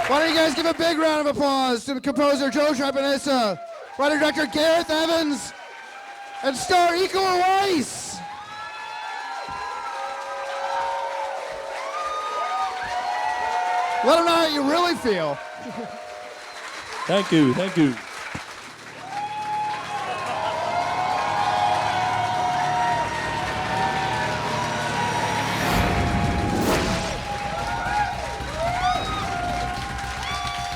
Why don't you guys give a big round of applause to composer Joe Trapanese, writer-director Gareth Evans, and star Uwais. Let them know how you really feel. Thank you, thank you.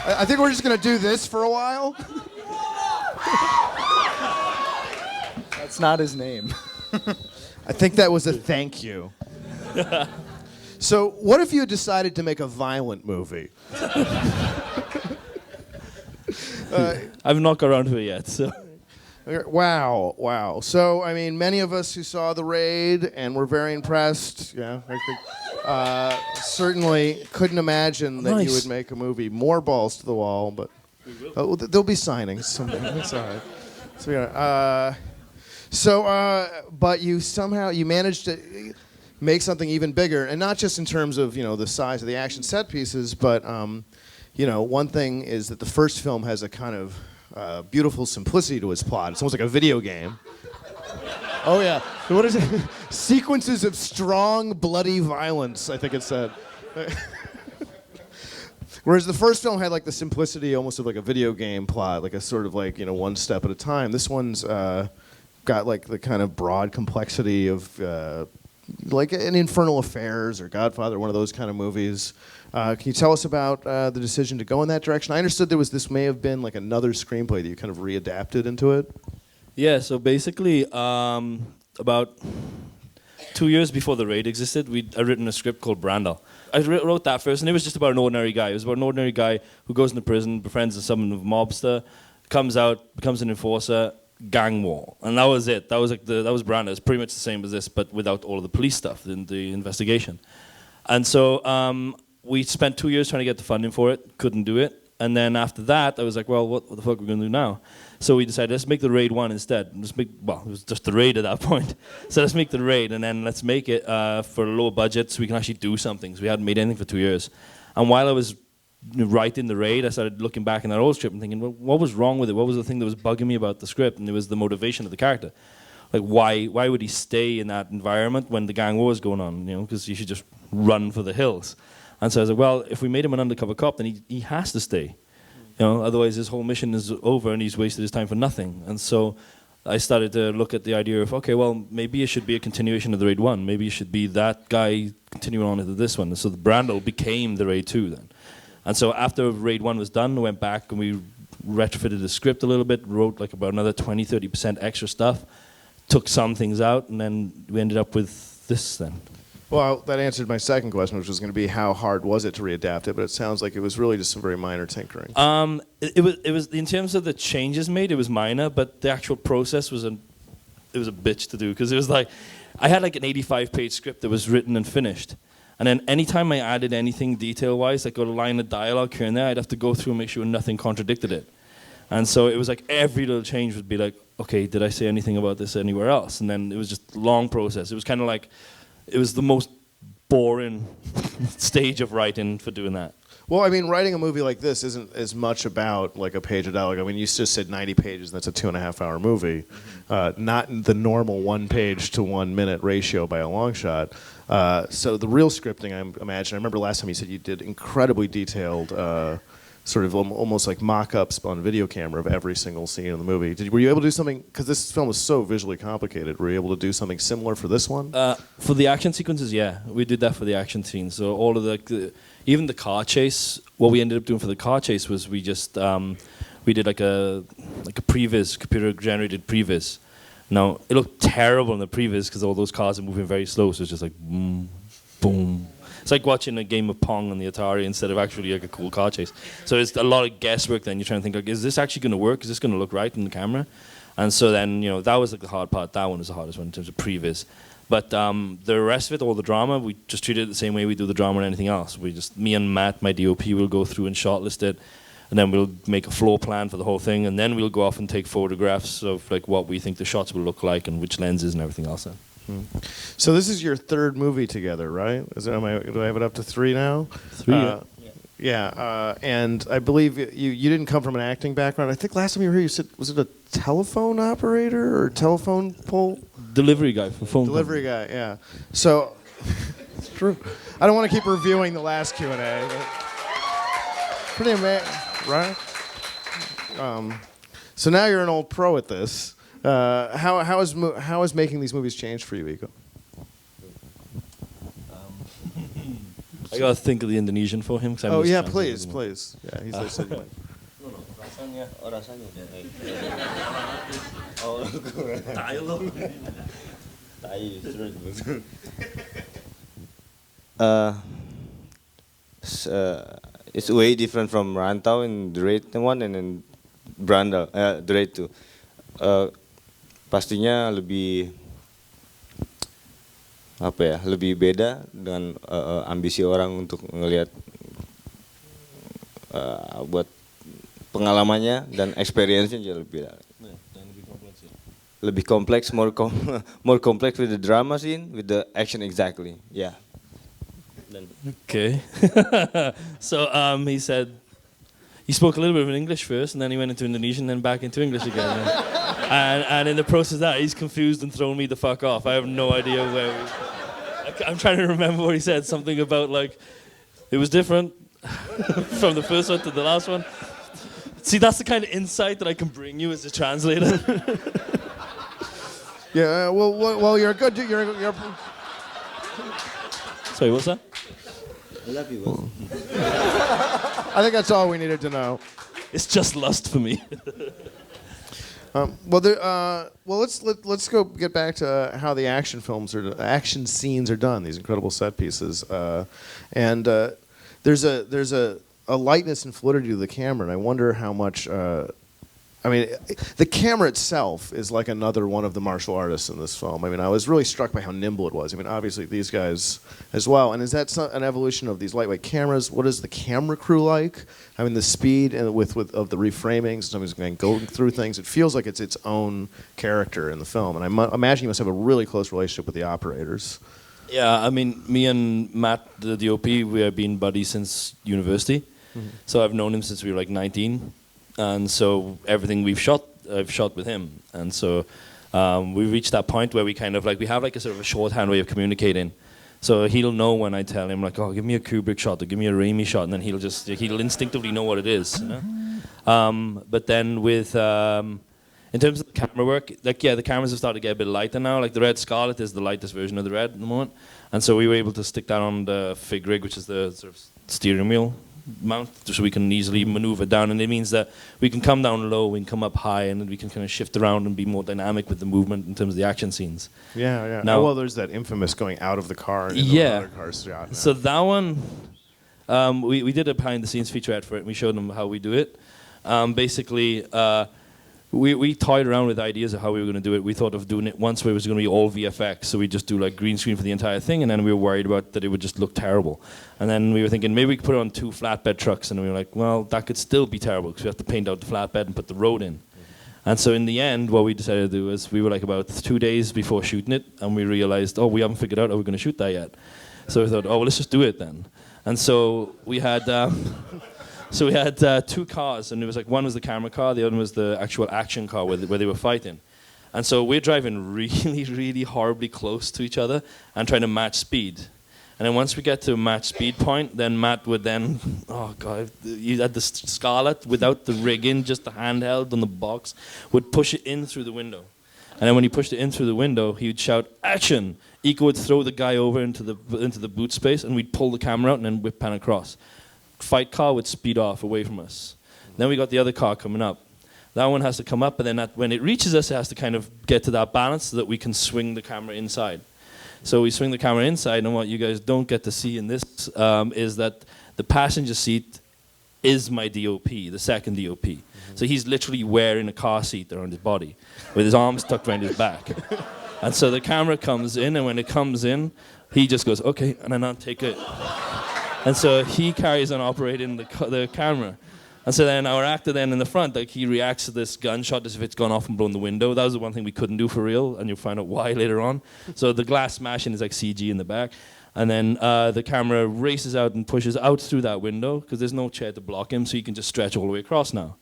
I think we're just going to do this for a while. That's not his name. I think that was a thank you. So, what if you had decided to make a violent movie? I've not got around to it yet, so. Wow. So, I mean, many of us who saw The Raid and were very impressed, I think, certainly couldn't imagine that you would make a movie. More balls to the wall, but there'll be signings someday. It's all right. But you managed to make something even bigger, and not just in terms of the size of the action set pieces, but one thing is that the first film has a kind of beautiful simplicity to its plot. It's almost like a video game. Oh yeah. What is it? Sequences of strong, bloody violence, I think it said. Whereas the first film had like the simplicity almost of like a video game plot, like a sort of like, one step at a time. This one's got like the kind of broad complexity of like an Infernal Affairs or Godfather, one of those kind of movies. Can you tell us about the decision to go in that direction? I understood this may have been like another screenplay that you kind of readapted into it. Yeah, so basically, about 2 years before The Raid existed, I'd written a script called Brandel. I wrote that first, and it was just about an ordinary guy. It was about an ordinary guy who goes into prison, befriends some mobster, comes out, becomes an enforcer, gang war, and that was it. That was Brandel. It's pretty much the same as this, but without all of the police stuff, the investigation. And so we spent 2 years trying to get the funding for it, couldn't do it. And then after that, I was like, well, what the fuck are we going to do now? So we decided, let's make The Raid 1 instead. It was just The Raid at that point. So let's make The Raid, and then let's make it for a lower budget so we can actually do something. So we hadn't made anything for 2 years. And while I was writing The Raid, I started looking back in that old script and thinking, well, what was wrong with it? What was the thing that was bugging me about the script? And it was the motivation of the character. Like, why would he stay in that environment when the gang war was going on? Because you should just run for the hills. And so I was like, well, if we made him an undercover cop, then he has to stay. Otherwise his whole mission is over and he's wasted his time for nothing. And so I started to look at the idea of, okay, well, maybe it should be a continuation of The Raid 1. Maybe it should be that guy continuing on into this one. And so the Brandel became The Raid 2 then. And so after Raid 1 was done, we went back and we retrofitted the script a little bit, wrote like about another 20-30% extra stuff, took some things out, and then we ended up with this then. Well, that answered my second question, which was going to be how hard was it to readapt it, but it sounds like it was really just some very minor tinkering. It was in terms of the changes made, it was minor, but the actual process was a bitch to do, because it was like, I had like an 85-page script that was written and finished. And then anytime I added anything detail-wise, like a line of dialogue here and there, I'd have to go through and make sure nothing contradicted it. And so it was like every little change would be like, okay, did I say anything about this anywhere else? And then it was just a long process. It was kind of like, it was the most boring stage of writing for doing that. Well, I mean, writing a movie like this isn't as much about like a page of dialogue. I mean, you just said 90 pages, and that's a 2.5-hour movie. Not the normal 1 page to 1 minute ratio by a long shot. So the real scripting, I imagine, I remember last time you said you did incredibly detailed sort of almost like mock-ups on video camera of every single scene in the movie. Were you able to do something, because this film is so visually complicated, were you able to do something similar for this one? For the action sequences, yeah. We did that for the action scenes. So all of even the car chase, what we ended up doing for the car chase was we just, we did like a previs, computer-generated previs. Now, it looked terrible in the previs because all those cars are moving very slow, so it's just like boom, boom. It's like watching a game of Pong on the Atari instead of actually like a cool car chase. So it's a lot of guesswork then. You're trying to think, like, is this actually going to work? Is this going to look right in the camera? And so then, that was like the hard part. That one was the hardest one in terms of previs. But the rest of it, all the drama, we just treated it the same way we do the drama and anything else. Me and Matt, my DOP, will go through and shortlist it. And then we'll make a floor plan for the whole thing. And then we'll go off and take photographs of like what we think the shots will look like and which lenses and everything else then. So this is your third movie together, right? Do I have it up to 3 now? 3, yeah. Yeah, and I believe you didn't come from an acting background. I think last time you were here, you said, was it a telephone operator or telephone pole? Delivery guy for phone. Delivery guy, yeah. So, it's true. I don't want to keep reviewing the last Q&A. But pretty amazing, right? So now you're an old pro at this. How has making these movies changed for you, Iko? I gotta think of the Indonesian for him. Oh yeah, please. Yeah, he's there sitting. Rasanya, oh rasanya. It's way different from Rantau and the Raid one and then Brandal, the Raid 2. Pastinya lebih apa ya, lebih beda dengan ambisi orang untuk ngelihat buat pengalamannya dan experience-nya juga lebih beda. Lebih kompleks, more complex with the drama scene, with the action exactly. Yeah. Okay. So he said he spoke a little bit of English first, and then he went into Indonesian, then back into English again. And in the process of that, he's confused and thrown me the fuck off. I have no idea where. I'm trying to remember what he said. Something about like it was different from the first one to the last one. See, that's the kind of insight that I can bring you as a translator. Yeah. Well, you're good. You're. Sorry, what's that? I love you, boss. I think that's all we needed to know. It's just lust for me. Let's go get back to how the action scenes are done. These incredible set pieces, and there's a lightness and fluidity to the camera, and I wonder how much. I mean, the camera itself is like another one of the martial artists in this film. I mean, I was really struck by how nimble it was. I mean, obviously these guys as well. And is that an evolution of these lightweight cameras? What is the camera crew like? I mean, the speed and with of the reframing. Sometimes going through things. It feels like it's its own character in the film. And I imagine you must have a really close relationship with the operators. Yeah, I mean, me and Matt, the DOP, we have been buddies since university. Mm-hmm. So I've known him since we were like 19. And so everything I've shot with him. And so we reached that point where we kind of like, we have like a sort of a shorthand way of communicating. So he'll know when I tell him like, oh, give me a Kubrick shot or give me a Raimi shot. And then he'll instinctively know what it is. You know? But then with, in terms of the camera work, like, yeah, the cameras have started to get a bit lighter now. Like the Red Scarlet is the lightest version of the Red at the moment. And so we were able to stick that on the Fig Rig, which is the sort of steering wheel mount, so we can easily maneuver down, and it means that we can come down low, we can come up high, and we can kind of shift around and be more dynamic with the movement in terms of the action scenes. Yeah. Now, well, there's that infamous going out of the car and into another car shot. Now. So that one, we did a behind-the-scenes featurette for it, and we showed them how we do it. Basically, we toyed around with ideas of how we were going to do it. We thought of doing it once where it was going to be all VFX, so we just do like green screen for the entire thing, and then we were worried about that it would just look terrible. And then we were thinking maybe we could put it on 2 flatbed trucks, and we were like, well, that could still be terrible because we have to paint out the flatbed and put the road in. And so in the end, what we decided to do is we were like about 2 days before shooting it, and we realized, oh, we haven't figured out how we're going to shoot that yet. So we thought, oh, well, let's just do it then. And so we had... So we had 2 cars, and it was like one was the camera car, the other one was the actual action car where they were fighting. And so we're driving really, really horribly close to each other and trying to match speed. And then once we get to a match speed point, then Matt would then, oh God, you had the Scarlet without the rig in, just the handheld on the box, would push it in through the window. And then when he pushed it in through the window, he would shout, action! Iko would throw the guy over into the boot space, and we'd pull the camera out and then whip pan across. Fight car would speed off away from us. Then we got the other car coming up. That one has to come up, and then when it reaches us, it has to kind of get to that balance so that we can swing the camera inside. So we swing the camera inside, and what you guys don't get to see in this is that the passenger seat is my DOP, the second DOP. Mm-hmm. So he's literally wearing a car seat around his body with his arms tucked around his back. And so the camera comes in, and when it comes in, he just goes, okay, and then I'll take it. And so he carries on operating the camera. And so then our actor then in the front, like he reacts to this gunshot as if it's gone off and blown the window. That was the one thing we couldn't do for real, and you'll find out why later on. So the glass smashing is like CG in the back. And then the camera races out and pushes out through that window because there's no chair to block him, so he can just stretch all the way across now.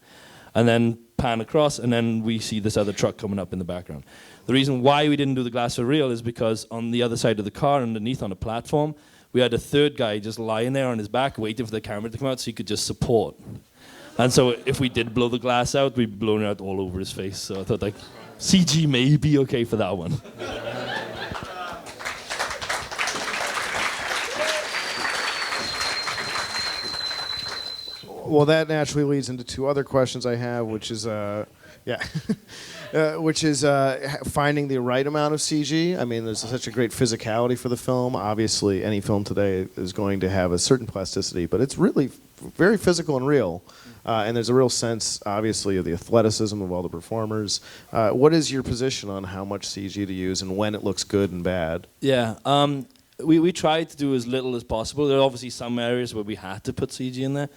And then pan across, and then we see this other truck coming up in the background. The reason why we didn't do the glass for real is because on the other side of the car, underneath on a platform, we had a third guy just lying there on his back waiting for the camera to come out so he could just support. And so if we did blow the glass out, we'd blown it out all over his face. So I thought, like, CG may be okay for that one. Well, that naturally leads into two other questions I have, which is, finding the right amount of CG. I mean, there's such a great physicality for the film. Obviously, any film today is going to have a certain plasticity, but it's really very physical and real. And there's a real sense, obviously, of the athleticism of all the performers. What is your position on how much CG to use and when it looks good and bad? Yeah. We tried to do as little as possible. There are obviously some areas where we had to put CG in there.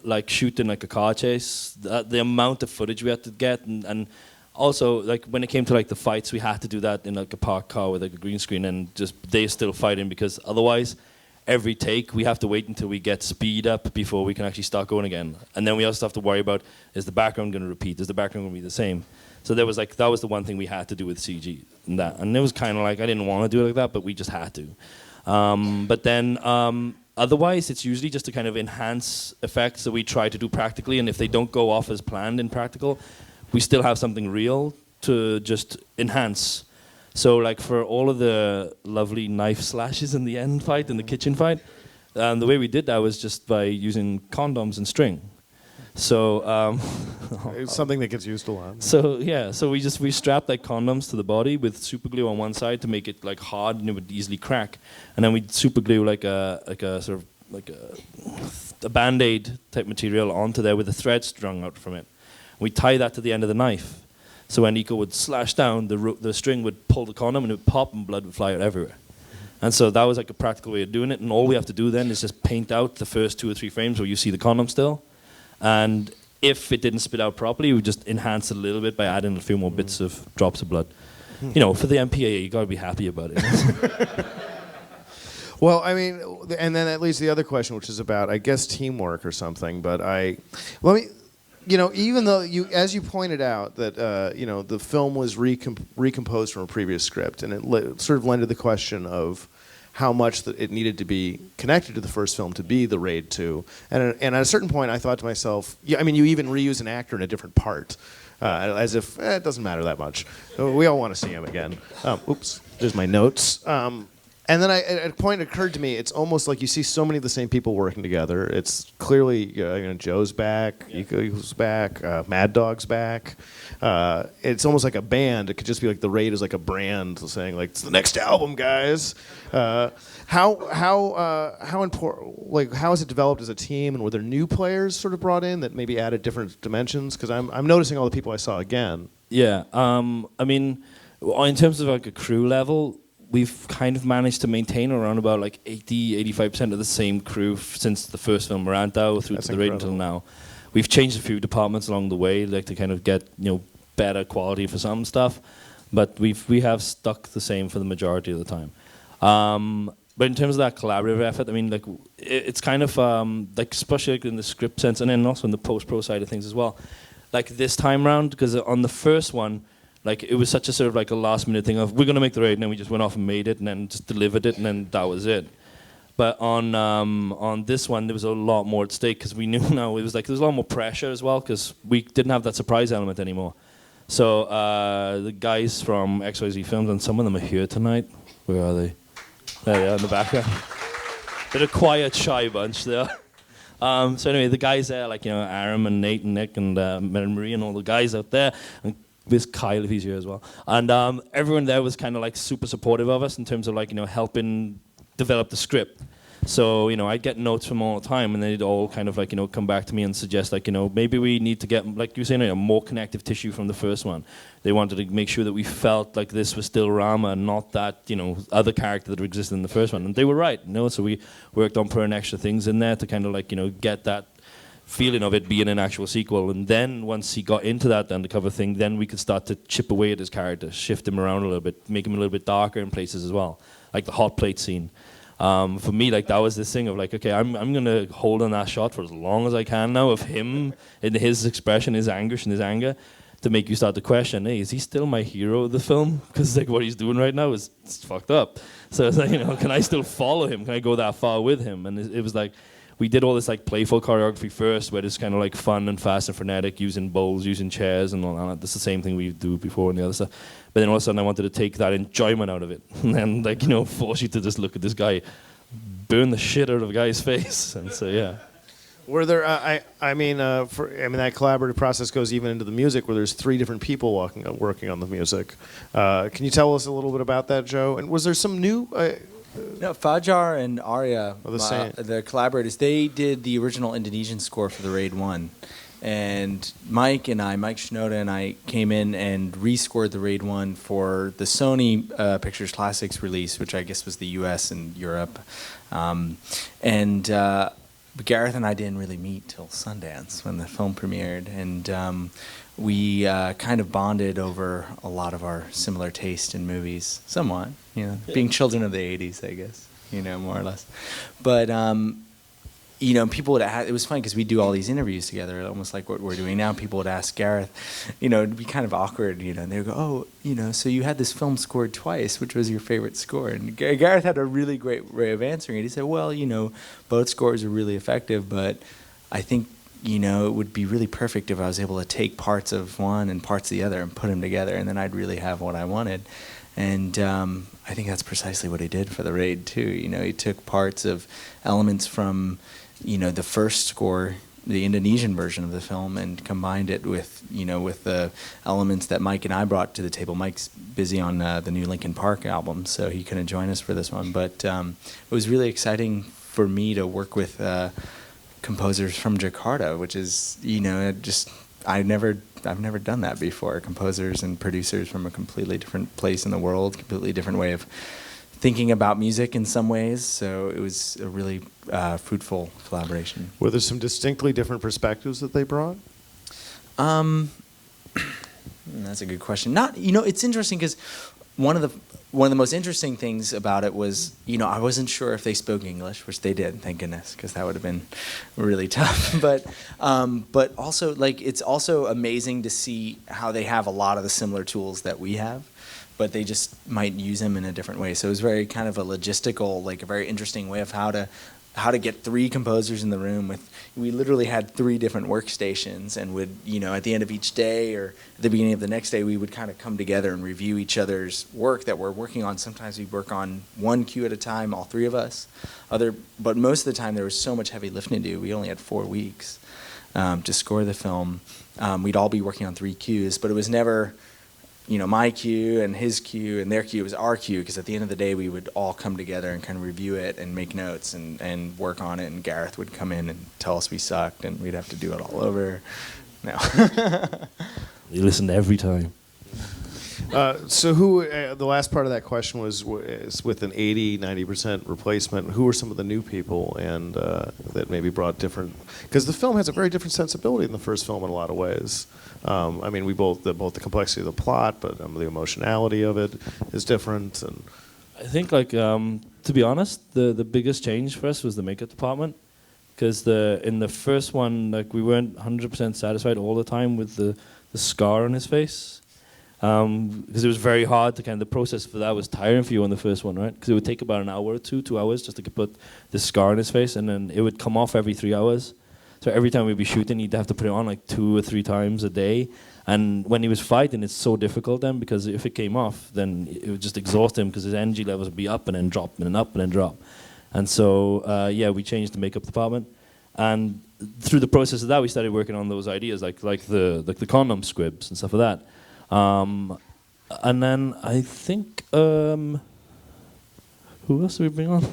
Like shooting like a car chase, the amount of footage we had to get, and also like when it came to like the fights, we had to do that in like a parked car with like a green screen, and just they still fighting because otherwise every take we have to wait until we get speed up before we can actually start going again. And then we also have to worry about, is the background going to repeat? Is the background going to be the same? So there was like, that was the one thing we had to do with CG and that. And it was kind of like, I didn't want to do it like that, but we just had to. But then otherwise, it's usually just to kind of enhance effects that we try to do practically. And if they don't go off as planned in practical, we still have something real to just enhance. So like for all of the lovely knife slashes in the end fight, in the kitchen fight, the way we did that was just by using condoms and string. So it's something that gets used a lot. So yeah, so we strapped like condoms to the body with super glue on one side to make it like hard and it would easily crack, and then we'd super glue like a sort of like a Band-Aid type material onto there with a thread strung out from it. We tie that to the end of the knife, so when Nico would slash down, the string would pull the condom and it would pop and blood would fly out everywhere. And so that was like a practical way of doing it, and all we have to do then is just paint out the first 2 or 3 frames where you see the condom still. And if it didn't spit out properly, we just enhance it a little bit by adding a few more bits of drops of blood. You know, for the MPAA, you got to be happy about it. Well, I mean, and then that leads to the other question, which is about, I guess, teamwork or something. But even though as you pointed out that the film was recomposed from a previous script, and it sort of led to the question of how much it needed to be connected to the first film to be the Raid 2. And at a certain point, I thought to myself, you even reuse an actor in a different part, as if it doesn't matter that much. We all want to see him again. Oops, there's my notes. And then at a point it occurred to me, it's almost like you see so many of the same people working together. It's clearly, Joe's back, Iko's back, Mad Dog's back. It's almost like a band. It could just be like the Raid is like a brand saying like, it's the next album, guys. How important? Like, how has it developed as a team? And were there new players sort of brought in that maybe added different dimensions? Because I'm noticing all the people I saw again. Yeah, I mean, in terms of like a crew level, we've kind of managed to maintain around about like 80-85% of the same crew since the first film Marantau through to the Raid until now. We've changed a few departments along the way, like to kind of get better quality for some stuff, but we have stuck the same for the majority of the time. But in terms of that collaborative effort, I mean, like it's kind of like especially like in the script sense, and then also in the post-pro side of things as well. Like this time round, because on the first one, like it was such a sort of like a last minute thing of we're gonna make the Raid, and then we just went off and made it, and then just delivered it, and then that was it. But on this one, there was a lot more at stake because we knew now it was like there was a lot more pressure as well because we didn't have that surprise element anymore. So the guys from XYZ Films, and some of them are here tonight. Where are they? There they are in the background. They're a quiet, shy bunch there. So anyway, the guys there, like Aram and Nate and Nick and Marie and all the guys out there. And there's Kyle if he's here as well, and everyone there was kind of like super supportive of us in terms of like helping develop the script. So I'd get notes from all the time, and they'd all kind of like come back to me and suggest like maybe we need to get, like you were saying, more connective tissue from the first one. They wanted to make sure that we felt like this was still Rama and not that other character that existed in the first one, and they were right. So we worked on putting extra things in there to kind of like get that feeling of it being an actual sequel. And then once he got into that undercover thing, then we could start to chip away at his character, shift him around a little bit, make him a little bit darker in places as well, like the hot plate scene. For me, like that was this thing of like, okay, I'm gonna hold on that shot for as long as I can now of him and his expression, his anguish and his anger, to make you start to question, hey, is he still my hero of the film? Because like what he's doing right now is it's fucked up. So it's like, you know, can I still follow him? Can I go that far with him? And it was like, we did all this like playful choreography first, where it's kind of like fun and fast and frenetic, using bowls, using chairs, and all that. That's the same thing we do before and the other stuff. But then all of a sudden, I wanted to take that enjoyment out of it, and then like, you know, force you to just look at this guy burn the shit out of a guy's face. And so yeah. Were there? I mean, that collaborative process goes even into the music, where there's 3 different people working on the music. Can you tell us a little bit about that, Joe? And was there some new? No, Fajar and Arya, the the collaborators, they did the original Indonesian score for the Raid 1. And Mike Shinoda and I came in and rescored the Raid 1 for the Sony Pictures Classics release, which I guess was the US and Europe. But Gareth and I didn't really meet till Sundance when the film premiered. And we kind of bonded over a lot of our similar taste in movies, somewhat, you know, being children of the 80s, I guess, you know, more or less. But, you know, people would ask, it was funny because we do all these interviews together, almost like what we're doing now. People would ask Gareth, you know, it'd be kind of awkward, you know, and they would go, oh, you know, so you had this film scored twice, which was your favorite score? And Gareth had a really great way of answering it. He said, well, you know, both scores are really effective, but I think, you know, it would be really perfect if I was able to take parts of one and parts of the other and put them together, and then I'd really have what I wanted. And I think that's precisely what he did for the Raid too. You know, he took parts of elements from, you know, the first score, the Indonesian version of the film, and combined it with, you know, with the elements that Mike and I brought to the table. Mike's busy on the new Linkin Park album, so he couldn't join us for this one. But it was really exciting for me to work with composers from Jakarta, which is, you know, I've never done that before. Composers and producers from a completely different place in the world, completely different way of thinking about music in some ways. So it was a really fruitful collaboration. Were there some distinctly different perspectives that they brought? That's a good question. Not, you know, it's interesting because one of the most interesting things about it was, you know, I wasn't sure if they spoke English, which they did, thank goodness, because that would have been really tough. But also, like, it's also amazing to see how they have a lot of the similar tools that we have, but they just might use them in a different way. So it was very kind of a logistical, like a very interesting way of how to get 3 composers in the room. We literally had 3 different workstations, and would, you know, at the end of each day or at the beginning of the next day, we would kind of come together and review each other's work that we're working on. Sometimes we'd work on one cue at a time, all 3 of us. But most of the time there was so much heavy lifting to do. We only had 4 weeks to score the film. We'd all be working on 3 cues, but it was never, you know, my cue and his cue and their cue. It was our cue, because at the end of the day we would all come together and kind of review it and make notes and work on it, and Gareth would come in and tell us we sucked and we'd have to do it all over. No. You listened every time. So the last part of that question was with an 80-90% replacement, who were some of the new people and that maybe brought different, because the film has a very different sensibility than the first film in a lot of ways. I mean, both the complexity of the plot, but the emotionality of it is different. And I think, like, to be honest, the biggest change for us was the makeup department, because in the first one, like, we weren't 100% satisfied all the time with the scar on his face, because it was very hard to the process for that was tiring for you on the first one, right? Because it would take about an hour or 2 hours just to put the scar on his face, and then it would come off every 3 hours. So every time we'd be shooting, he'd have to put it on like 2 or 3 times a day. And when he was fighting, it's so difficult then, because if it came off, then it would just exhaust him, because his energy levels would be up and then drop and then up and then drop. And so, we changed the makeup department. And through the process of that, we started working on those ideas, like the condom squibs and stuff like that. And then I think, who else did we bring on?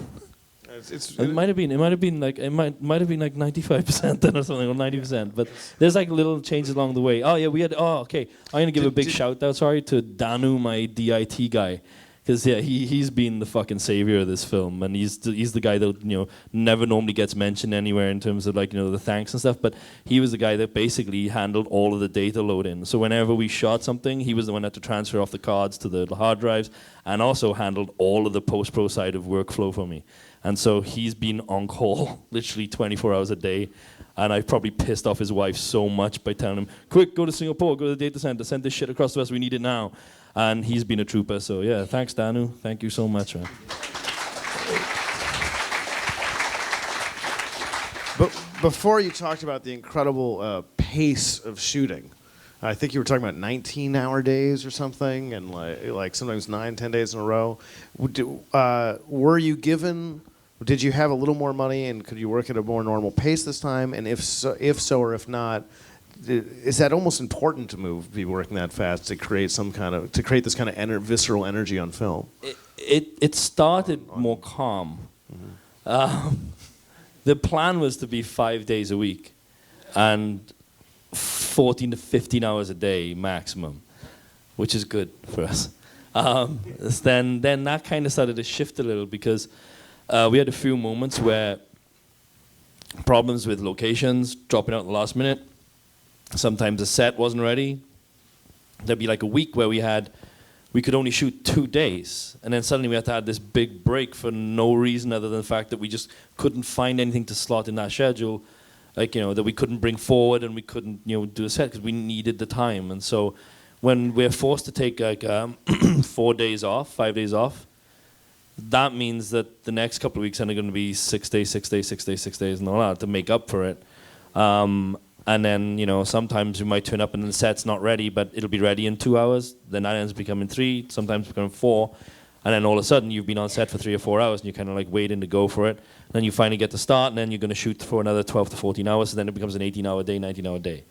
It might have been like 95% then or something, or 90%. But there's like little changes along the way. I'm gonna give a big shout out, to Danu, my DIT guy, Because yeah, he's been the fucking savior of this film, and he's the guy that never normally gets mentioned anywhere in terms of like the thanks and stuff. But he was the guy that basically handled all of the data load in. So whenever we shot something, he was the one that had to transfer off the cards to the hard drives, and also handled all of the post-pro side of workflow for me. And so he's been on call literally 24 hours a day. And I probably pissed off his wife so much by telling him, quick, go to Singapore, go to the data center, send this shit across to us, we need it now. And he's been a trooper, so yeah, thanks Danu, thank you so much, man. But before you talked about the incredible pace of shooting, I think you were talking about 19-hour days or something, and like sometimes 9-10 days in a row. Were you given... Did you have a little more money, and could you work at a more normal pace this time? And if so or if not, is that almost important to be working that fast to create this kind of visceral energy on film? It started more calm. Mm-hmm. The plan was to be 5 days a week, and 14 to 15 hours a day maximum, which is good for us. Then that kind of started to shift a little because. We had a few moments where problems with locations, dropping out at the last minute. Sometimes the set wasn't ready. There'd be like a week where we could only shoot 2 days. And then suddenly we had to have this big break for no reason other than the fact that we just couldn't find anything to slot in that schedule. Like, that we couldn't bring forward and we couldn't, do a set because we needed the time. And so when we're forced to take like 4 days off, 5 days off, that means that the next couple of weeks are going to be 6 days, 6 days, 6 days, 6 days, and all that to make up for it. And then, sometimes we might turn up and the set's not ready, but it'll be ready in 2 hours. Then that ends up becoming 3, sometimes becoming 4. And then all of a sudden you've been on set for 3 or 4 hours and you're kind of like waiting to go for it. And then you finally get to start and then you're going to shoot for another 12 to 14 hours. So then it becomes an 18-hour day, 19-hour day.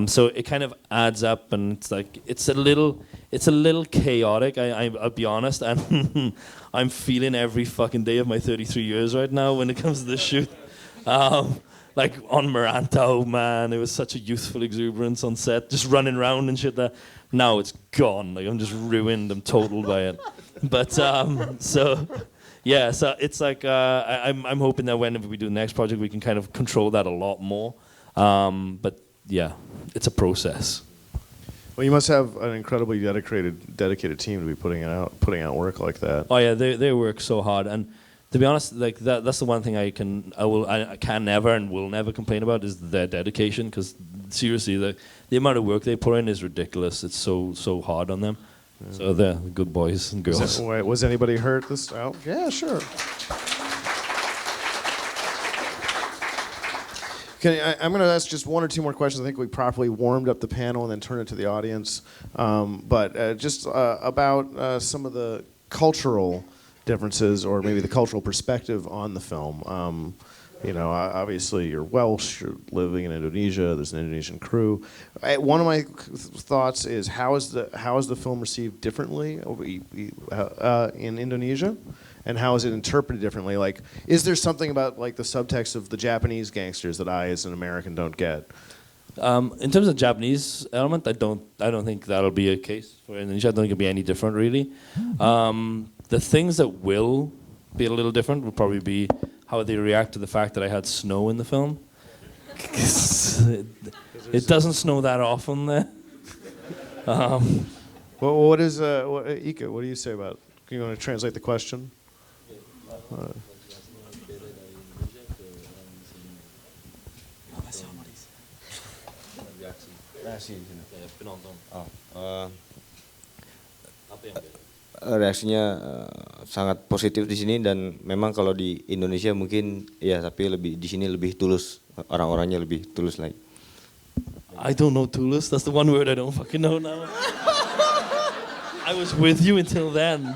So it kind of adds up, and it's like it's a little chaotic. I'll be honest, and I'm feeling every fucking day of my 33 years right now when it comes to this shoot. Like on Marantau, man, it was such a youthful exuberance on set, just running around and shit. Now it's gone. Like I'm just ruined. I'm totaled by it. But so it's like I'm hoping that whenever we do the next project, we can kind of control that a lot more. But yeah, it's a process. Well, you must have an incredibly dedicated team to be putting out work like that. Oh yeah, they work so hard, and to be honest, like that's the one thing I can never and will never complain about is their dedication. Because seriously, the amount of work they put in is ridiculous. It's so hard on them. Yeah. So they're good boys and girls. Was anybody hurt this out? Yeah, sure. I'm going to ask just one or two more questions. I think we properly warmed up the panel and then turn it to the audience. But just about some of the cultural differences, or maybe the cultural perspective on the film. Obviously you're Welsh, you're living in Indonesia, there's an Indonesian crew. One of my thoughts is how is the film received differently in Indonesia? And how is it interpreted differently? Like, is there something about like the subtext of the Japanese gangsters that I, as an American, don't get? In terms of Japanese element, I don't think that'll be a case for Indonesia. I don't think it'll be any different, really. The things that will be a little different will probably be how they react to the fact that I had snow in the film. It doesn't snow that often there. What is Ika? What do you say about? You want to translate the question? Reaksinya sangat positif di sini, dan memang kalau di Indonesia mungkin ya, tapi di sini lebih tulus, orang-orangnya lebih tulus lagi. I don't know tulus. That's the one word I don't fucking know now. I was with you until then.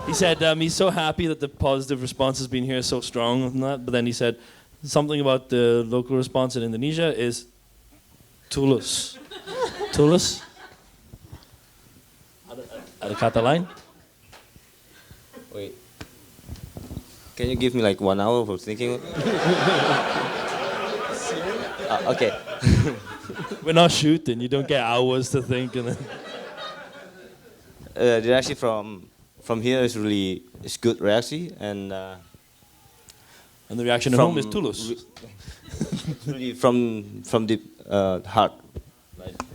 He said he's so happy that the positive response has been here so strong and that, but then he said something about the local response in Indonesia is tulus. Tulus? Ada kata lain? Wait. Can you give me like 1 hour for thinking? Okay. We're not shooting. You don't get hours to think. And then They're actually from from here is really it's good reaction And the reaction at home is Toulouse. Really from the heart,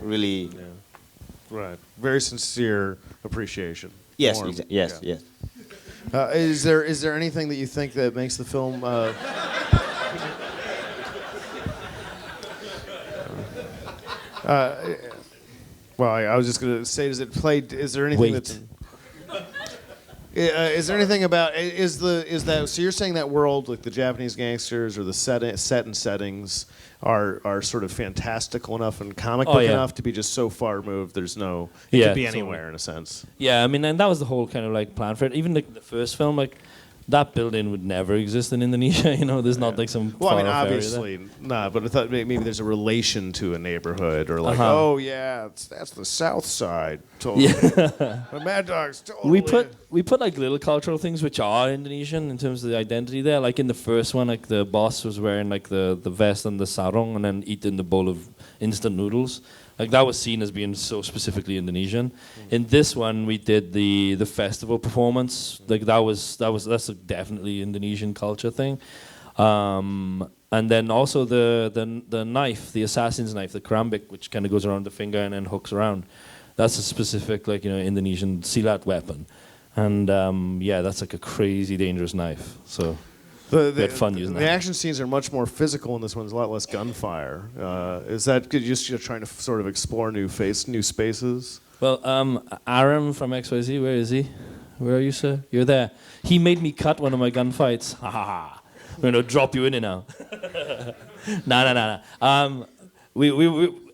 really. Yeah. Right. Very sincere appreciation. Yes, Warm. yes, Yeah. yes. Is there anything that you think that makes the film? Well, I was just gonna say, does it play? Is there anything Wait. that's? Is there anything about is that so you're saying that world, like the Japanese gangsters or the set and settings are sort of fantastical enough and comic book enough to be just so far removed? There's no it could be anywhere in a sense. Yeah, I mean, and that was the whole kind of like plan for it. Even like the first film, like that building would never exist in Indonesia. You know, there's not like some. Well, I mean, far-off area obviously not, but I thought maybe there's a relation to a neighborhood or like, Uh-huh. oh yeah, that's the South Side. Totally. Yeah. The Mad Dogs. Totally. We put like little cultural things which are Indonesian in terms of the identity there. Like in the first one, like the boss was wearing like the vest and the sarong and then eating the bowl of instant noodles. Like that was seen as being so specifically Indonesian. In this one, we did the festival performance. Like that's a definitely Indonesian culture thing. And then also the knife, the assassin's knife, the kerambik, which kind of goes around the finger and then hooks around. That's a specific like Indonesian silat weapon. And yeah, that's like a crazy dangerous knife. So we had fun using that. The action scenes are much more physical in this one. There's a lot less gunfire. Is that just you're trying to sort of explore new spaces? Well, Aram from XYZ, where is he? Where are you, sir? You're there. He made me cut one of my gunfights. Ha ha ha. We're going to drop you in it now. Nah.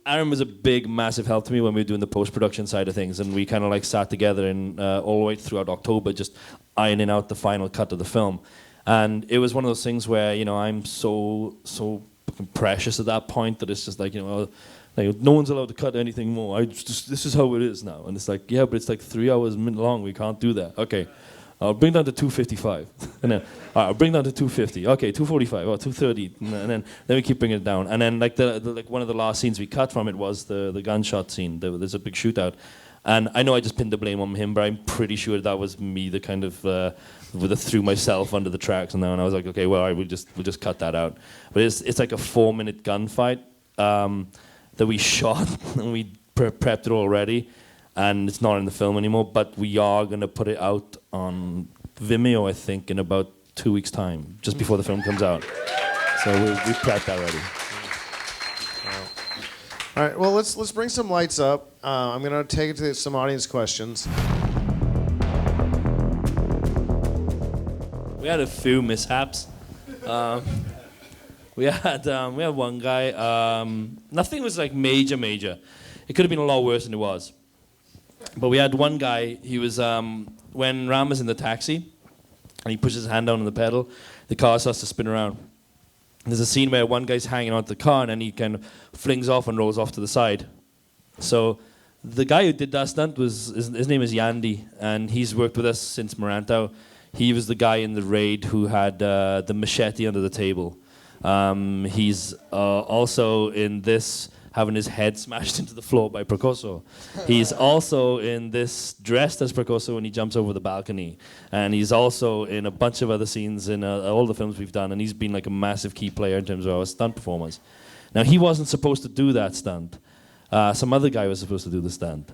Aram was a big, massive help to me when we were doing the post-production side of things, and we kind of like sat together and all the way throughout October just ironing out the final cut of the film. And it was one of those things where, I'm so fucking precious at that point that it's just like, like no one's allowed to cut anything more. This is how it is now. And it's like, yeah, but it's like 3 hours long. We can't do that. Okay, I'll bring down to 255. And then, all right, I'll bring down to 250. Okay, 245. Oh, 230. And then we keep bringing it down. And then like like one of the last scenes we cut from it was the gunshot scene. There's a big shootout. And I know I just pinned the blame on him, but I'm pretty sure that was me that kind of threw myself under the tracks. And then I was like, okay, well, all right, we'll just cut that out. But it's like a 4-minute gunfight that we shot and we prepped it already, and it's not in the film anymore. But we are gonna put it out on Vimeo, I think, in about 2 weeks' time, just before the film comes out. So we prepped that already. All right. Well, let's bring some lights up. I'm gonna take it to some audience questions. We had a few mishaps. We had one guy. Nothing was like major. It could have been a lot worse than it was. But we had one guy. He was when Ram was in the taxi, and he pushes his hand down on the pedal. The car starts to spin around. There's a scene where one guy's hanging onto the car, and then he kind of flings off and rolls off to the side. So the guy who did that stunt his name is Yandi, and he's worked with us since Marantau. He was the guy in the raid who had the machete under the table. He's also in this having his head smashed into the floor by Prakoso. He's also in this dressed as Prakoso when he jumps over the balcony. And he's also in a bunch of other scenes in all the films we've done, and he's been like a massive key player in terms of our stunt performance. Now, he wasn't supposed to do that stunt. Some other guy was supposed to do the stunt.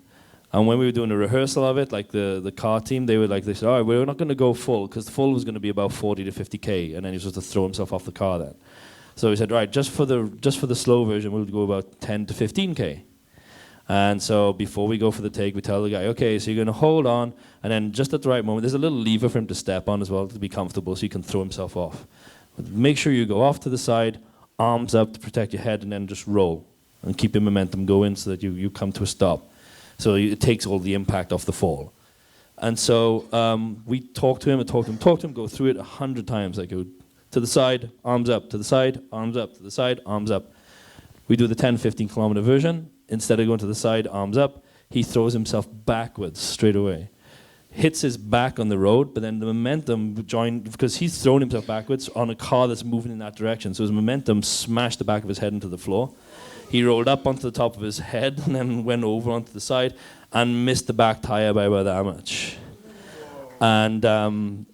And when we were doing a rehearsal of it, like the car team, they said, all right, we're not going to go full, because the full was going to be about 40 to 50K, and then he was supposed to throw himself off the car then. So we said, right, just for the slow version, we'll go about 10 to 15K. And so before we go for the take, we tell the guy, okay, so you're going to hold on, and then just at the right moment, there's a little lever for him to step on as well to be comfortable so he can throw himself off. But make sure you go off to the side, arms up to protect your head, and then just roll and keep your momentum going so that you come to a stop. So it takes all the impact off the fall. And so we talked to him, go through it 100 times. Like, to the side, arms up, to the side, arms up, to the side, arms up. We do the 10, 15 kilometer version. Instead of going to the side, arms up, he throws himself backwards straight away. Hits his back on the road, but then the momentum joined, because he's thrown himself backwards on a car that's moving in that direction. So his momentum smashed the back of his head into the floor. He rolled up onto the top of his head and then went over onto the side and missed the back tire by about that much. and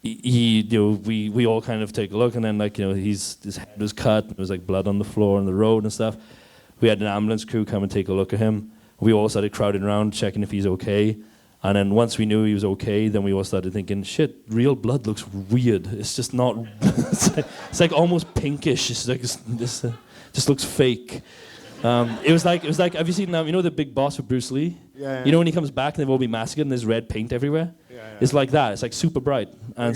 we all kind of take a look, and then his head was cut, and there was like blood on the floor on the road and stuff. We had an ambulance crew come and take a look at him. We all started crowding around, checking if he's okay. And then once we knew he was okay, then we all started thinking, shit, real blood looks weird. It's just not, it's like almost pinkish. It's like, this just looks fake. It was like, have you seen, the Big Boss with Bruce Lee? Yeah. You know when he comes back and they've all been massacred and there's red paint everywhere? Yeah. It's like that. It's like super bright. And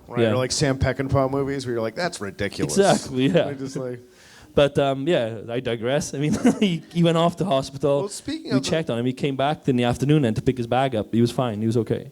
Right, or like Sam Peckinpah movies where you're like, that's ridiculous. Exactly, yeah. Just like... But I digress. I mean, he went off to hospital. Well, we checked on him. He came back in the afternoon and to pick his bag up. He was fine. He was okay.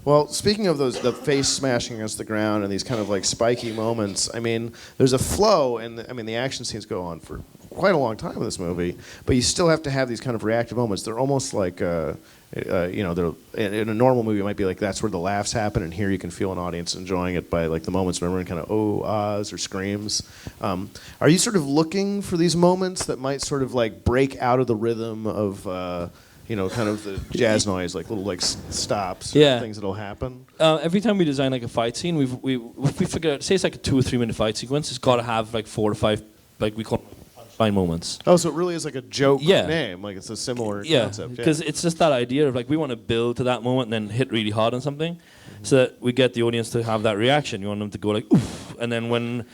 Well, speaking of the face smashing against the ground and these kind of like spiky moments, I mean, there's a flow, and the action scenes go on for quite a long time in this movie, but you still have to have these kind of reactive moments. They're almost like, they're in a normal movie, it might be like that's where the laughs happen, and here you can feel an audience enjoying it by like the moments when everyone kind of ahs or screams. Are you sort of looking for these moments that might sort of like break out of the rhythm of kind of the jazz noise, like little like stops, things that'll happen? Every time we design like a fight scene, we figure out, say it's like a 2 or 3 minute fight sequence, it's got to have like 4 or 5, like we call them punchline moments. Oh, so it really is like a joke name, like it's a similar concept. Yeah, because it's just that idea of like we want to build to that moment and then hit really hard on something, so that we get the audience to have that reaction. You want them to go like oof, and then when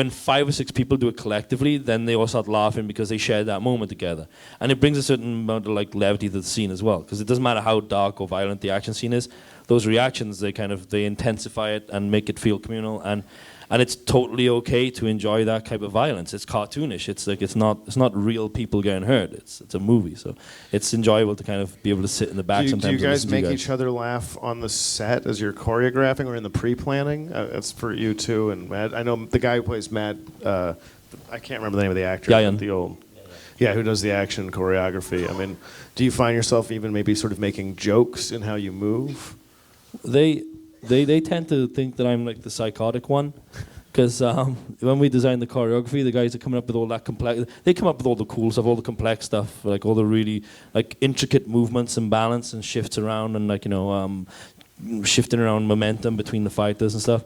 5 or 6 people do it collectively, then they all start laughing because they shared that moment together. And it brings a certain amount of like levity to the scene as well, because it doesn't matter how dark or violent the action scene is, those reactions, they intensify it and make it feel communal, and it's totally okay to enjoy that type of violence. It's cartoonish. It's like it's not real people getting hurt. It's a movie, so it's enjoyable to kind of be able to sit in the back sometimes. Do you guys make each other laugh on the set as you're choreographing or in the pre-planning? That's for you too. And Matt, I know the guy who plays Matt. I can't remember the name of the actor. Yayan. The old. Yeah, who does the action choreography? I mean, do you find yourself even maybe sort of making jokes in how you move? They tend to think that I'm like the psychotic one, because when we design the choreography, the guys are coming up with all that complex. They come up with all the cool stuff, all the complex stuff, like all the really like intricate movements and balance and shifts around and shifting around momentum between the fighters and stuff.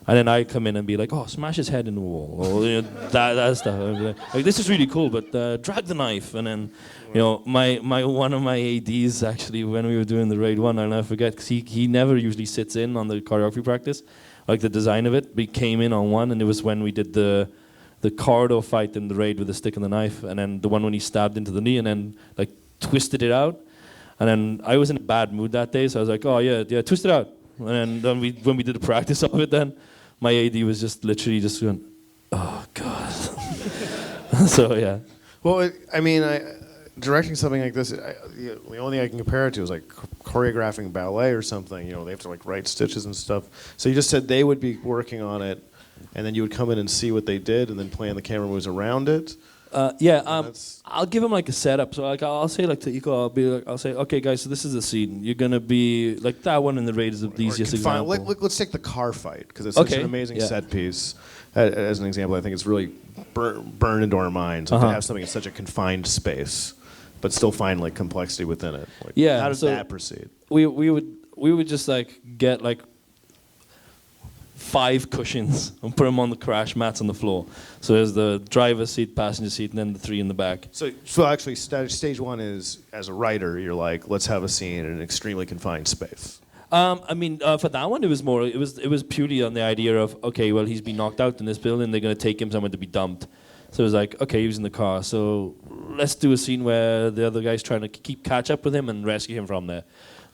And then I come in and be like, oh, smash his head in the wall, or that stuff. Like this is really cool, but drag the knife. And then, my one of my ADs actually, when we were doing the raid 1, I'll never forget, because he never usually sits in on the choreography practice, like the design of it. But he came in on one, and it was when we did the corridor fight in the raid with the stick and the knife, and then the one when he stabbed into the knee and then like twisted it out. And then I was in a bad mood that day, so I was like, oh yeah, twist it out. And then when we did the practice of it, then my AD was just literally just going, oh god. So yeah. Well, directing something like this, the only thing I can compare it to is like choreographing ballet or something. They have to like write stitches and stuff. So you just said they would be working on it, and then you would come in and see what they did, and then plan the camera moves around it. I'll give them like a setup. So like I'll say like to Iko, I'll say, okay guys, so this is the scene. You're gonna be like that one in the raid is the easiest example. Let's take the car fight, because it's such an amazing set piece. As an example, I think it's really burned into our minds to have something in such a confined space, but still find like complexity within it. Like, how does that proceed? We would just like get like 5 cushions and put them on the crash mats on the floor. So there's the driver's seat, passenger seat, and then the 3 in the back. So actually, stage 1 is, as a writer, you're like, let's have a scene in an extremely confined space. For that one, it was purely on the idea of, okay, well, he's been knocked out in this building. They're going to take him somewhere to be dumped. So it was like, okay, he was in the car. So let's do a scene where the other guy's trying to catch up with him and rescue him from there.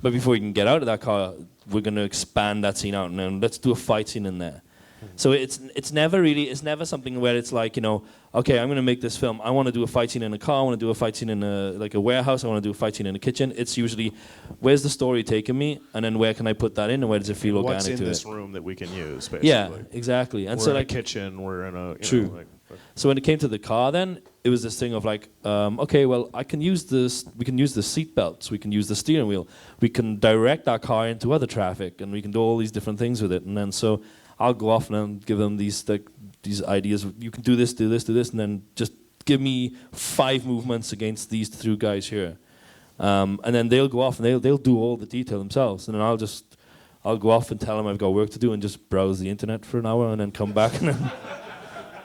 But before he can get out of that car, we're going to expand that scene out, and then let's do a fight scene in there. So it's never something where it's like, okay, I'm going to make this film. I want to do a fight scene in a car. I want to do a fight scene in a warehouse. I want to do a fight scene in a kitchen. It's usually, where's the story taking me, and then where can I put that in, and where does it feel organic to it? What's in this room that we can use, basically? Yeah, exactly. And we're in a kitchen. We're in a true. So when it came to the car, then it was this thing of like, okay, well, I can use this. We can use the seat belts. We can use the steering wheel. We can direct our car into other traffic, and we can do all these different things with it. And then so I'll go off and give them these ideas. You can do this, and then just give me 5 movements against these 2 guys here, and then they'll go off and they'll do all the detail themselves, and then I'll go off and tell them I've got work to do and just browse the internet for an hour and then come back and then,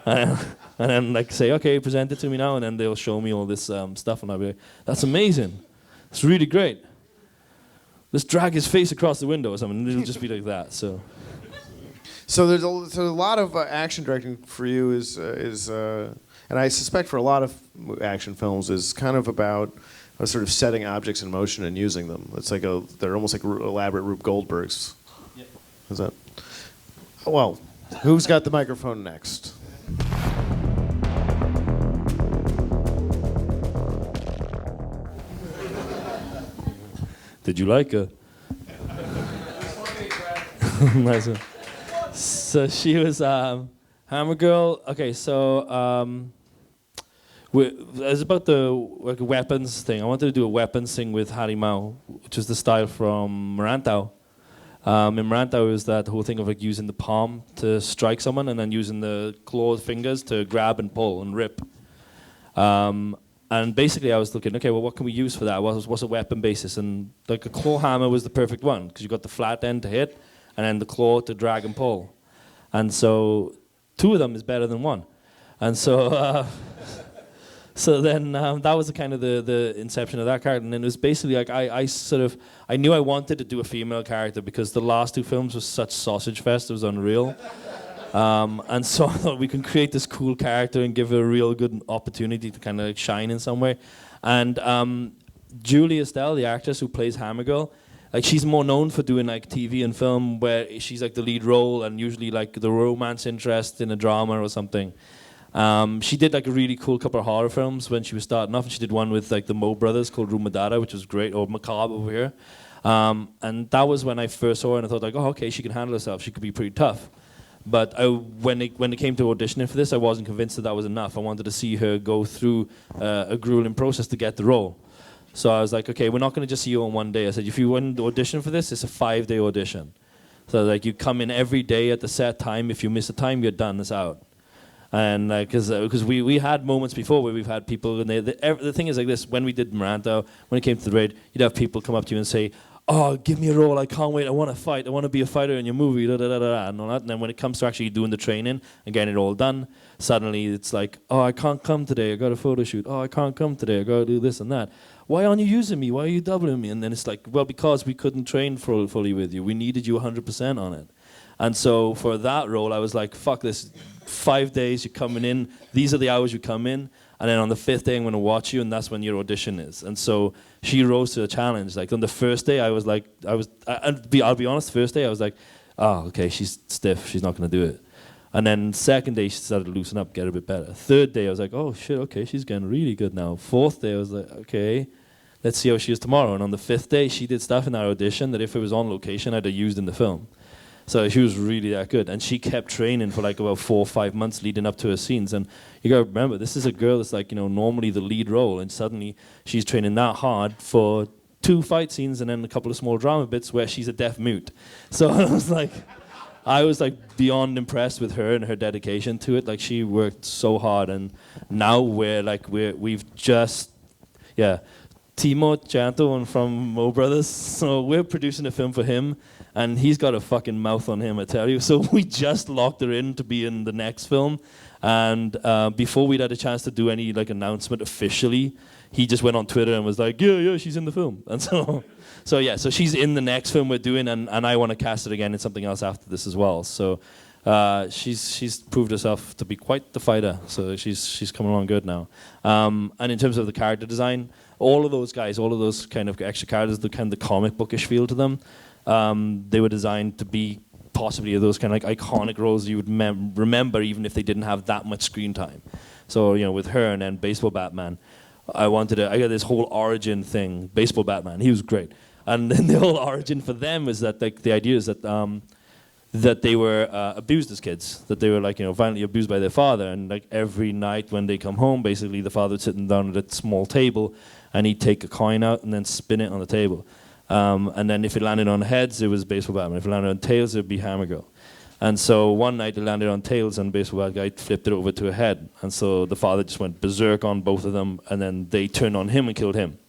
and then like say, okay, present it to me now, and then they'll show me all this stuff, and I'll be like, that's amazing. It's really great. Let's drag his face across the window or something, and it'll just be like that. So there's a lot of action directing for you is and I suspect for a lot of action films is kind of about sort of setting objects in motion and using them. It's like they're almost like elaborate Rube Goldbergs. Yep. Is that? Well, who's got the microphone next? Did you like her? Nice one. So she was Hammer Girl. Okay, so it was about the like weapons thing. I wanted to do a weapons thing with Harimau, which is the style from Marantau. In Marantau, it was that whole thing of like using the palm to strike someone and then using the clawed fingers to grab and pull and rip. And basically, I was looking, okay, well, what can we use for that? What's a weapon basis? And like a claw hammer was the perfect one because you got the flat end to hit, and then the claw to drag and pull. And so, two of them is better than one. And so, so then that was the kind of the inception of that character. And then it was basically like I knew I wanted to do a female character because the last two films was such sausage fest, it was unreal. And so I thought we can create this cool character and give her a real good opportunity to kind of like shine in some way. And Julie Estelle, the actress who plays Hammer Girl, like she's more known for doing like TV and film where she's like the lead role and usually like the romance interest in a drama or something. She did like a really cool couple of horror films when she was starting off, and she did one with like the Mo brothers called Rumadada, which was great, or Macabre over here. And that was when I first saw her, and I thought like, oh, okay, she can handle herself. She could be pretty tough. But when it came to auditioning for this, I wasn't convinced that was enough. I wanted to see her go through a grueling process to get the role. So I was like, okay, we're not going to just see you on one day. I said, if you want to audition for this, it's a 5-day audition. So like you come in every day at the set time. If you miss a time, you're done. It's out. And because we had moments before where we've had people, and the thing is like this: when we did Marantau, when it came to the raid, you'd have people come up to you and say, "Oh, give me a role! I can't wait! I want to fight! I want to be a fighter in your movie!" Da, da, da, da, and all that. And then when it comes to actually doing the training and getting it all done, suddenly it's like, "Oh, I can't come today. I got a photo shoot. Oh, I can't come today. I got to do this and that. Why aren't you using me? Why are you doubling me?" And then it's like, well, because we couldn't train fully with you. We needed you 100% on it. And so for that role, I was like, fuck this. 5 days, you're coming in. These are the hours you come in. And then on the 5th day, I'm going to watch you, and that's when your audition is. And so she rose to the challenge. Like on the first day, I'll be honest, the first day, I was like, oh, okay, she's stiff. She's not going to do it. And then second day, she started to loosen up, get a bit better. Third day, I was like, oh, shit, okay, she's getting really good now. Fourth day, I was like, okay, let's see how she is tomorrow. And on the 5th day, she did stuff in our audition that if it was on location, I'd have used in the film. So she was really that good. And she kept training for like about 4 or 5 months leading up to her scenes. And you got to remember, this is a girl that's like, normally the lead role. And suddenly she's training that hard for 2 fight scenes and then a couple of small drama bits where she's a deaf mute. So I was like beyond impressed with her and her dedication to it. Like she worked so hard. And now we've just, Timo Chanto from Mo Brothers. So we're producing a film for him. And he's got a fucking mouth on him, I tell you. So we just locked her in to be in the next film. And before we'd had a chance to do any like announcement officially, he just went on Twitter and was like, yeah, she's in the film. And so she's in the next film we're doing, and I want to cast it again in something else after this as well. So she's proved herself to be quite the fighter. So she's coming along good now. And in terms of the character design, all of those guys, all of those kind of extra characters, the kind of the comic bookish feel to them. They were designed to be possibly those kind of like iconic roles you would remember even if they didn't have that much screen time. So with her and then Baseball Batman, I got this whole origin thing. Baseball Batman, he was great, and then the whole origin for them is that like the idea is that that they were abused as kids, that they were like violently abused by their father, and like every night when they come home, basically the father would sit them down at a small table, and he'd take a coin out and then spin it on the table. And then if it landed on heads, it was Baseball Batman. If it landed on tails, it would be Hammer Girl. And so one night it landed on tails, and Baseball Bat guy flipped it over to a head. And so the father just went berserk on both of them, and then they turned on him and killed him.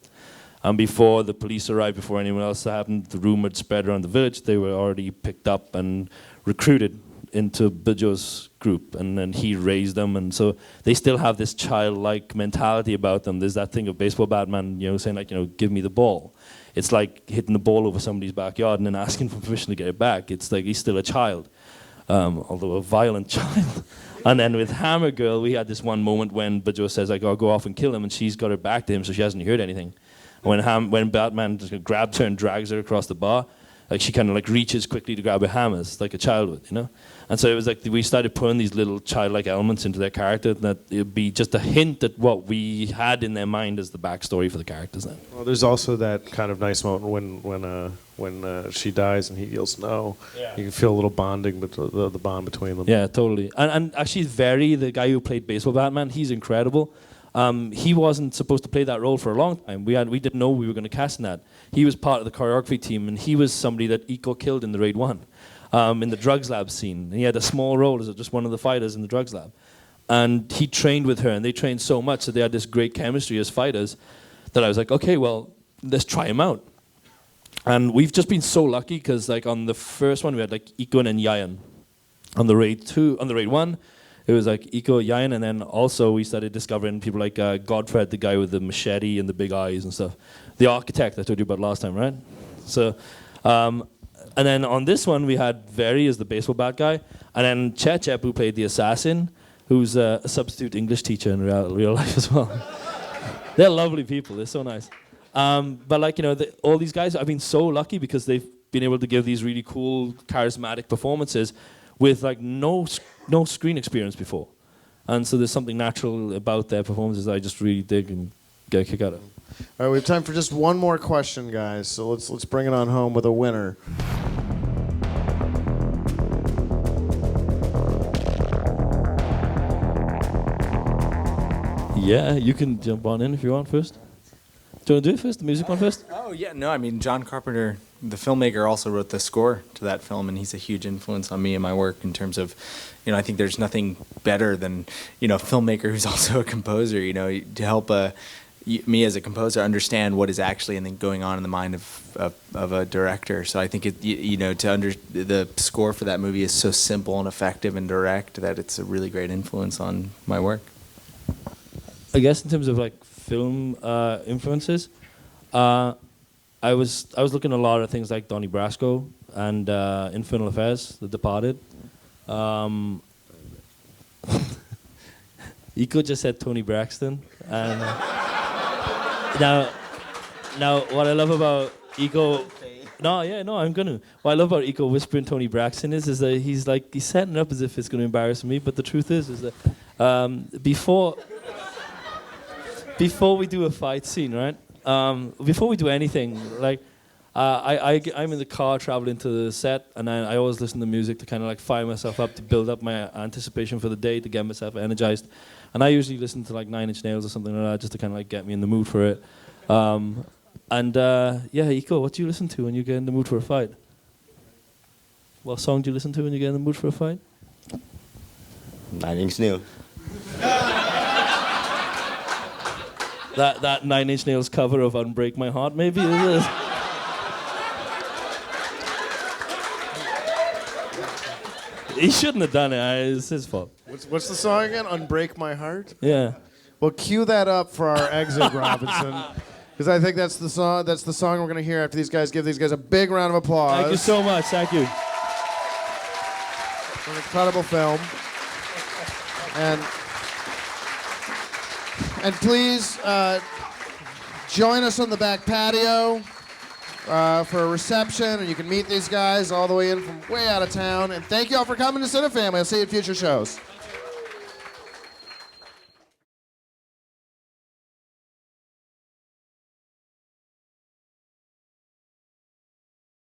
And before the police arrived, before anyone else happened, the rumor had spread around the village. They were already picked up and recruited into Bijo's group, and then he raised them, and so they still have this childlike mentality about them. There's that thing of baseball Batman, saying like, give me the ball. It's like hitting the ball over somebody's backyard and then asking for permission to get it back. It's like he's still a child, although a violent child. And then with Hammer Girl, we had this one moment when Bijo says like, "I'll go off and kill him," and she's got her back to him, so she hasn't heard anything. And when Batman just grabs her and drags her across the bar, like she kind of like reaches quickly to grab her hammers, like a child would, And so it was like we started putting these little childlike elements into their character, that it'd be just a hint at what we had in their mind as the backstory for the characters. Then. Well, there's also that kind of nice moment when she dies and he yells no. Yeah. You can feel a little bonding, but the bond between them. Yeah, totally. And actually, the guy who played baseball Batman, he's incredible. He wasn't supposed to play that role for a long time. We didn't know we were going to cast in that. He was part of the choreography team, and he was somebody that Iko killed in the Raid 1, in the drugs lab scene. And he had a small role as just one of the fighters in the drugs lab. And he trained with her, and they trained so much that they had this great chemistry as fighters that I was like, okay, well, let's try him out. And we've just been so lucky because like on the first one, we had like Iko and Yayan. On the Raid 1, it was like Iko, Yayan, and then also we started discovering people like Godfred, the guy with the machete and the big eyes and stuff. The architect I told you about last time, right? So, and then on this one we had Very as the baseball bat guy, and then Chechep, who played the assassin, who's a substitute English teacher in real life as well. They're lovely people. They're so nice. But like all these guys, I've been so lucky because they've been able to give these really cool, charismatic performances with like no screen experience before, and so there's something natural about their performances that I just really dig and get a kick out of. All right, we have time for just one more question, guys. So let's bring it on home with a winner. Yeah, you can jump on in if you want first. Do you want to do it first? The music one first? Oh, yeah. No, I mean, John Carpenter, the filmmaker, also wrote the score to that film, and he's a huge influence on me and my work in terms of, I think there's nothing better than, a filmmaker who's also a composer, to help me as a composer understand what is actually going on in the mind of a director. So I think the score for that movie is so simple and effective and direct that it's a really great influence on my work. I guess in terms of like film influences, I was looking at a lot of things like Donnie Brasco and Infernal Affairs, The Departed. Iko just said Tony Braxton, and now what I love about Iko. I'm gonna. What I love about Iko whispering Tony Braxton is that he's setting it up as if it's gonna embarrass me, but the truth is that before we do a fight scene, right? Before we do anything, like I'm in the car traveling to the set, and I always listen to music to kind of like fire myself up, to build up my anticipation for the day, to get myself energized. And I usually listen to like Nine Inch Nails or something like that, just to kind of like get me in the mood for it. Iko, what do you listen to when you get in the mood for a fight? What song do you listen to when you get in the mood for a fight? Nine Inch Nails. That Nine Inch Nails cover of Unbreak My Heart, maybe? Is it? He shouldn't have done it. It's his fault. What's the song again? Unbreak My Heart? Yeah. Well, cue that up for our exit, Robinson. Because I think that's the song. That's the song we're going to hear after these guys. Give these guys a big round of applause. Thank you so much. Thank you. It's an incredible film. And please join us on the back patio for a reception, and you can meet these guys all the way in from way out of town. And thank you all for coming to Cinefamily. I'll see you at future shows.